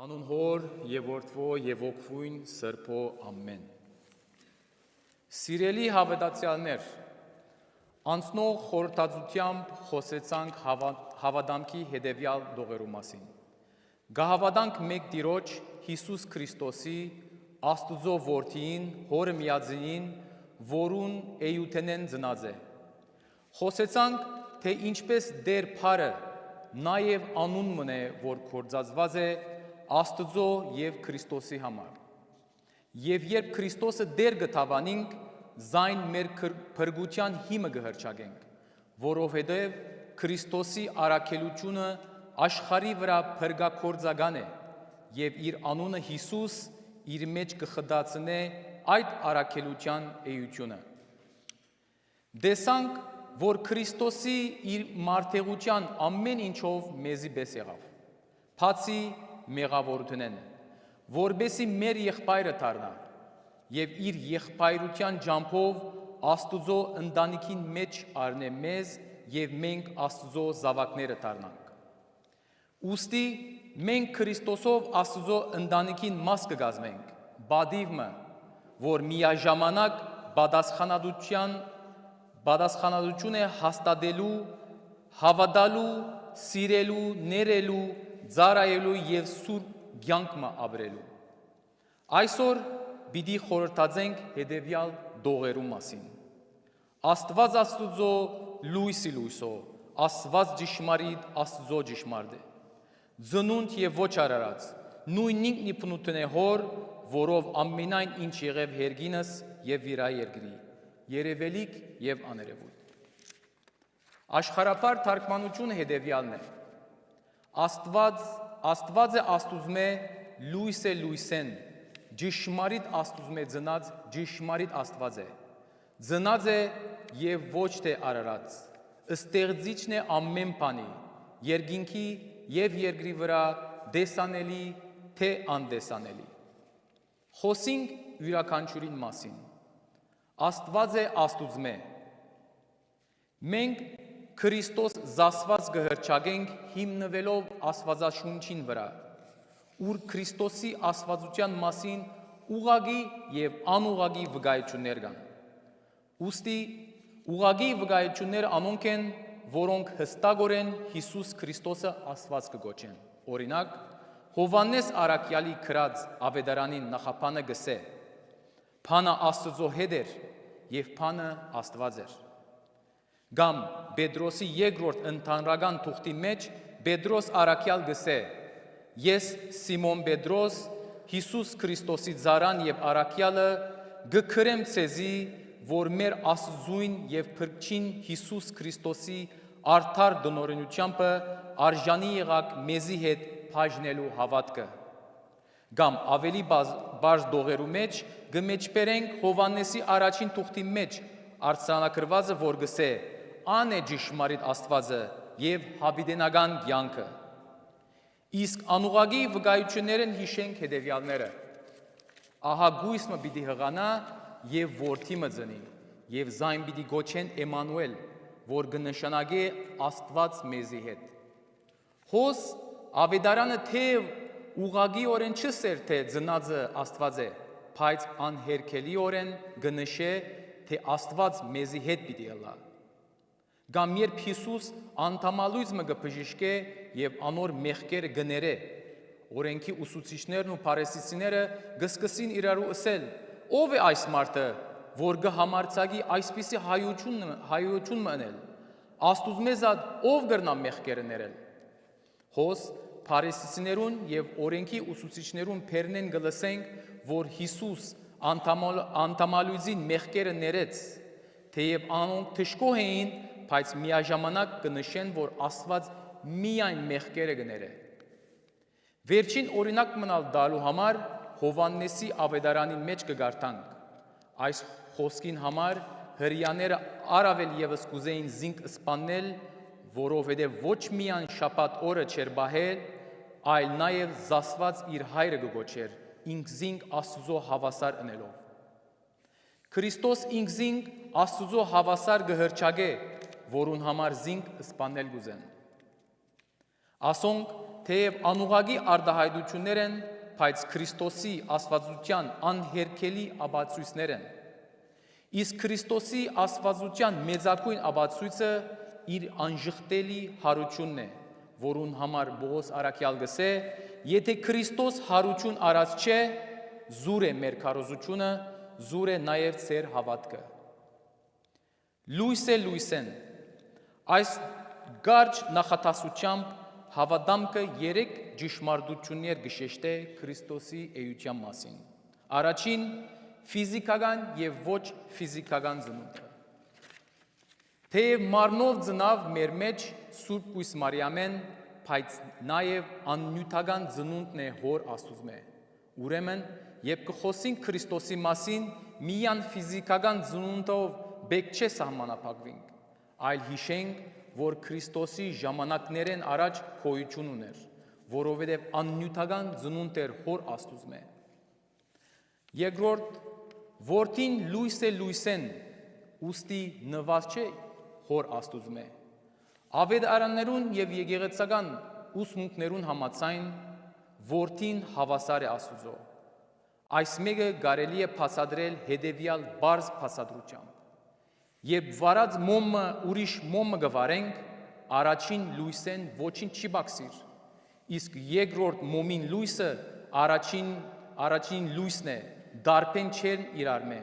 Անուն հոր և որդվո և ոգվույն սրբո ամեն։ Սիրելի հավատացյալներ, անցնող խորհրդածությամբ խոսեցանք հավատամքի հետևյալ դողերու մասին։ Գահավատանք մեկ Տիրոջ Հիսուս Քրիստոսի, Աստուծո որդին, հորը միածնին, որուն էյութենեն ծնած է։ Խոսեցանք, թե ինչպես դեր փարը նաև անուն մնե, որ կործածված է Աստծո և Քրիստոսի համար։ Եվ երբ Քրիստոսը դեր գտավանինք, զայն մեր փրկության հիմը կհրճագենք, որովհետև Քրիստոսի առաքելությունը աշխարհի վրա փրկագործական է, և իր անունը Հիսուս իր մեջ կխտացնե այդ առաքելության էությունը։ Տեսանք, որ Քրիստոսի իր մարդեղության ամեն ինչով մեզի պես եղավ, բացի մեղավորությունեն, որբեսի մեր եղբայրը դառնա, և իր եղբայրության ջամփով Աստուծո ընտանիքին մեջ առնե մեզ, և մենք Աստուծո զավակները դառնանք։ Ուստի մենք Քրիստոսով Աստուծո ընտանիքին մաս կկազմենք, բադիվը, որ միաժամանակ պատասխանատվություն է հաստատելու, հավատալու, սիրելու, ներելու, ծառայելու և սուրբ կյանքը ապրելու։ Այսօր պիտի խորհրդածենք հետևյալ դողերու մասին։ Աստված Աստուծո լույսի լույսո, Աստված ճշմարիտ Աստուծո ճշմարիտ է։ Ծնունդ և ոչ արարած, նույն ինքնիփնություն է հոր, որով ամենայն ինչ եղև հերգինս և վրա երկրի, երևելիք և աներևույթ։ Աշխարհապար թարգմանությունը հետևյալն է. Աստված է Աստուծմե լույս է լույսեն, ճշմարիտ Աստուծմե ծնած ճշմարիտ Աստված է, ծնած է և ոչ թե արարած, ստեղծիչն է ամեն բանի, երկինքի և երկրի վրա, տեսանելի թե անտեսանելի։ Խոսենք յուրաքանչյուրին մասին։ Աստված է Աստուծմե։ Մենք Քրիստոս զասված կհրճագենք հիմնվելով Աստվածաշունչին վրա, ուր Քրիստոսի աստվածության մասին ուղղակի և անուղղակի վկայություններ կան։ Ուստի ուղղակի վկայությունները անոնք են, որոնք հստակորեն Հիսուս Քրիստոսը Աստված կգոչեն։ Օրինակ, Հովհաննես առաքյալի գրած ավետարանին նախաբանը գսե. «Բանը Աստծո հետ էր, և բանը Աստված էր»։ Կամ Պետրոսի երկրորդ ընդհանրական թուղթի մեջ Պետրոս առաքյալ գսե. «Ես Սիմոն Պետրոս, Հիսուս Քրիստոսի ծառան և առաքյալը, գքրեմ ցեզի, որ մեր Աստծուն և Փրկչին Հիսուս Քրիստոսի արդար դնորենությամբ արժանի եղաք մեզի հետ բաժնելու հավատքը»։ Կամ ավելի բարձ դողերու մեջ կմեջբերենք Հովհաննեսի առաջին թուղթի մեջ արձանագրվածը, որ գսե. «Ան է ճշմարիտ Աստվածը և հավիտենական կյանքը»։ Իսկ անուղղակի վկայություններն հիշենք հետևյալները. «Ահա գույսը պիտի հղանա և որդի մը ծնի, և զայն պիտի գոչեն Էմմանուել, որ կնշանակե Աստված մեզի հետ»։ Հոս ավետարանը թեև ուղղակիորեն չսեր, թե ծնածը Աստված է, բայց անհերքելիորեն կնշե, թե Աստված մեզի հետ պիտի ըլլա։ Կամ երբ Հիսուս անդամալույզը կբժշկե և անոր մեղքերը կներե, օրենքի ուսուցիչներն ու փարիսեցիները կսկսին իրարու ըսել. «Ո՞վ է այս մարդը, որ կհամարձակի այսպիսի հայություն մնել, Աստուծմեզად ով կրնա մեղքերը ներել»։ Հոս փարիսեցիներուն և օրենքի ուսուցիչներուն բերնեն կլսենք, որ Հիսուս անդամալույզին մեղքերը ներեց, թեև անոնք թշկող էին, բայց միաժամանակ կնշեն, որ Աստված միայն մեղքերը կներե։ Վերջին օրինակ մնալ տալու համար Հովհաննեսի ավետարանի մեջ կգարտանք։ Այս խոսքին համար հրեաները առավել ևս կուզեին զինք սպանել, որովհետև ոչ միայն շաբաթ օրը չէր պահել, այլ նաև զասված իր հայրը կգոչեր, ինքզինք Աստուծո հավասար ընելով։ Քրիստոս ինքզինք Աստուծո հավասար կհրճագե, որուն համար զինք սպանել կուզեն։ Ասոնք, թեև անուղագի արտահայտություններ են, բայց Քրիստոսի աստվածության անհերքելի ապացույցներ են։ Իսկ Քրիստոսի աստվածության մեծագույն ապացույցը իր անժխտելի հարությունն է, որուն համար Պողոս առաքյալ գսե, եթե Քրիստոս հարություն արած չէ, զուր է մեր քարոզությունը, զուր է նաև ձեր հավատքը։ Լույս է լույսեն։ Այս գարջ նախատասությամբ հավատամքը երեք ճշմարտություններ գշեշտե Քրիստոսի էության մասին։ Առաջին ֆիզիկական եւ ոչ ֆիզիկական ծնունդը։ Թեև մարմնով ծնավ մեր մեջ Սուրբ Կույս Մարիամեն, բայց նաև աննյութական ծնունդն է Հոր Աստուծմե։ Ուրեմն, երբ կխոսենք Քրիստոսի մասին, միայն ֆիզիկական ծնունդով բեք չէ սահմանափակվենք, այլ հիշենք, որ Քրիստոսի ժամանակներեն առաջ գոյություն ուներ, որովհետև աննյութական ծնունդ էր Հոր Աստուծմե։ Երկրորդ, որդին լույս է լույսեն, ուստի նված չէ Հոր Աստուծմե։ Ավետարաններուն եւ եկեղեցական ուսմունքներուն համաձայն որդին հավասար է Աստուծո։ Այս մեկը կարելի է բացատրել հետևյալ բարձ բացատրությամբ։ Երբ վարած մոմը ուրիշ մոմը գվարենք, առաջին լույսեն ոչինչ չի բացիր, իսկ երկրորդ մոմին լույսը առաջին լույսն է, դարբեն չեն իրար մե,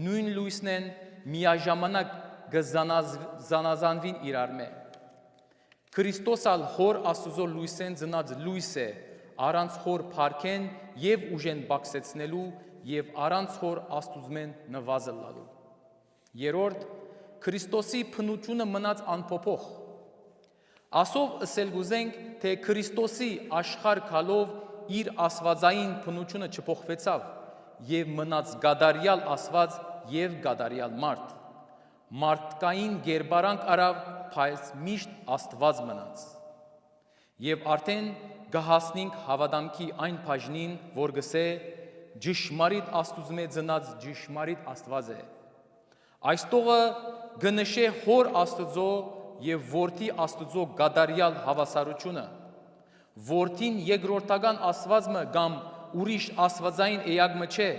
նույն լույսն են միաժամանակ գզանազանվին իրար մե։ Քրիստոսալ Հոր Աստուծո լույսեն ծնած լույս է, առանց Հոր փառքեն եւ ուժեն բացեցնելու եւ առանց Հոր Աստուծմեն նվազել լալու։ Երրորդ, Քրիստոսի փնությունը մնաց անփոփոխ։ Ասով ըսել գուզենք, թե Քրիստոսի աշխարհ գալով իր աստվածային փնությունը չփոխվեցավ եւ մնաց գադարյալ Աստված եւ գադարյալ մարդ։ Մարդկային գերբարանք արավ, բայց միշտ Աստված մնաց։ Եվ արդեն գահասնենք հավատամքի այն բաժնին, որ գսե ճշմարիտ Աստուծմե ծնած ճշմարիտ Աստված է։ Այս տողը գնշե Հոր Աստծո եւ Որդի Աստծո գադարյալ հավասարությունը։ Որդին երկրորդական Աստվածը կամ ուրիշ աստվածային էակը չէ,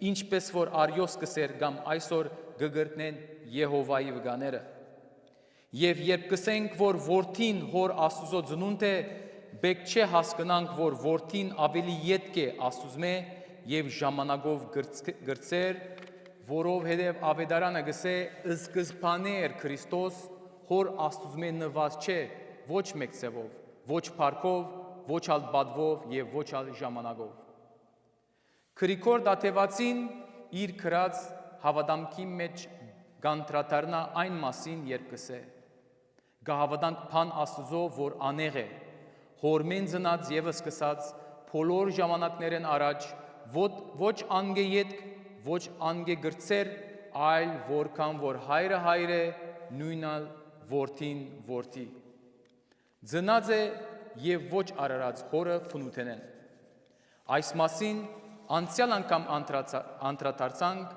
ինչպես որ Արիոս կսեր կամ այսօր գգրտնեն Եհովայի վկաները։ Եվ երբ կսենք, որ որդին Հոր Աստուծո ծնունդ է, բեք չէ հասկանանք, որ որդին ավելի ետք է Աստուծմե եւ ժամանակով գրծեր, որովհետև ավետարանը գսե սկզբանե էր Քրիստոս, Հոր Աստուծմե նված չէ ոչ մեկ ձևով, ոչ փառքով, ոչ ալ բադվով եւ ոչ ալ ժամանակով։ Քրիքոր դատեվացին իր գրած հավատամքի մեջ գանտրատարնա այն մասին երկսե։ Գահավատանք փան Աստուծո, որ անեղ է, հորմեն ծնած եւս սկսած բոլոր ժամանակներեն առաջ ոչ անգե ետք, ոչ անգե գրծեր, այլ որքան որ հայրը հայր է, նույնալ որդին որդի։ Ծնած է եւ ոչ արարած հորը փնութենեն։ Այս մասին անցյալ անգամ անդրադարձանք,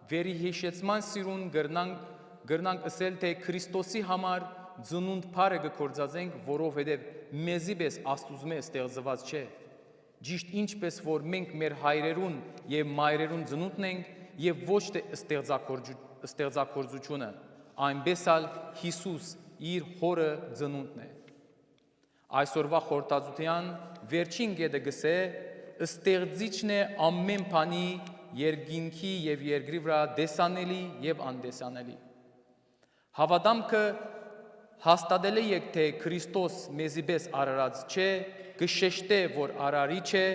վերիհիշեցման սիրուն գրնանք ասել, թե Քրիստոսի համար ծնունդ փառը գործածենք, որովհետև մեզի պես Աստուծմե ստեղծված չէ։ Ճիշտ ինչպես որ մենք մեր հայրերուն եւ մայրերուն ծնունդն ենք եւ ոչ թե ստեղծագործությունը, այնպես ալ Հիսուս իր հորը ծնունդն է։ Այսօրվա խորհրդածության վերջին կետը գսե ստեղծիչն է ամեն բանի երկինքի եւ երկրի վրա դեսանելի եւ անդեսանելի։ Հավատամքը հաստատել է թե Քրիստոս մեզի պես արարած չէ, գշեշտե որ արարիչ է,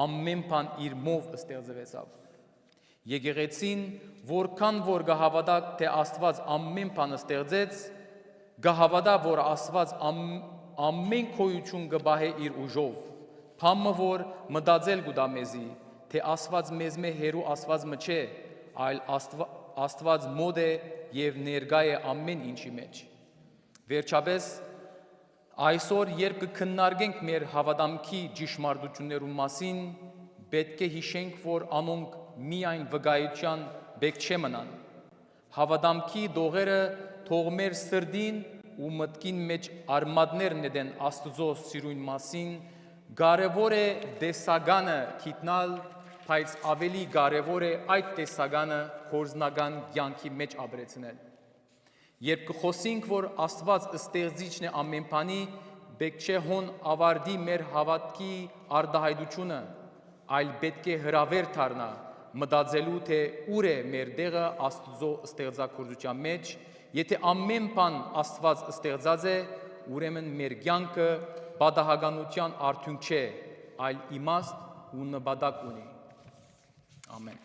ամեն բան իր մով ստեղծվեցավ։ Եկեղեցին որքան որ գահավատա թե Աստված ամեն բան ստեղծեց, գահավատա որ Աստված ամեն քոյություն կբահե իր ուժով, փամը որ մտածել գուտա մեզի, թե Աստված մեզ մե հերու Աստված մը չէ, այլ Աստված մոտ է եւ ներկա է ամեն ինչի մեջ։ Վերջապես այսօր երբ կքննարկենք մեր հավատամքի ճշմարտություններու մասին, պետք է հիշենք, որ անոնք միայն վկայության բեք չէ մնան։ Հավատամքի դողերը թող մեր սրդին ու մտքին մեջ արմատներ նետեն Աստծո սիրուն մասին, կարևոր է տեսականը գիտնալ, բայց ավելի կարևոր է այդ տեսականը գործնական կյանքի մեջ ապրեցնել։ Երբ կխոսենք, որ Աստված ստեղծիչն է ամեն բանի, պետք չէ հոն ավարտի մեր հավատքի արտահայտությունը, այլ պետք է հրավեր դառնա մտածելու, թե ուր է մեր տեղը Աստծո ստեղծագործության մեջ, եթե ամեն բան Աստված ստեղծած է, ուրեմն մեր կյանքը պատահականության արդյունք չէ, այլ իմաստ ու նպատակ ունի։ Ամեն։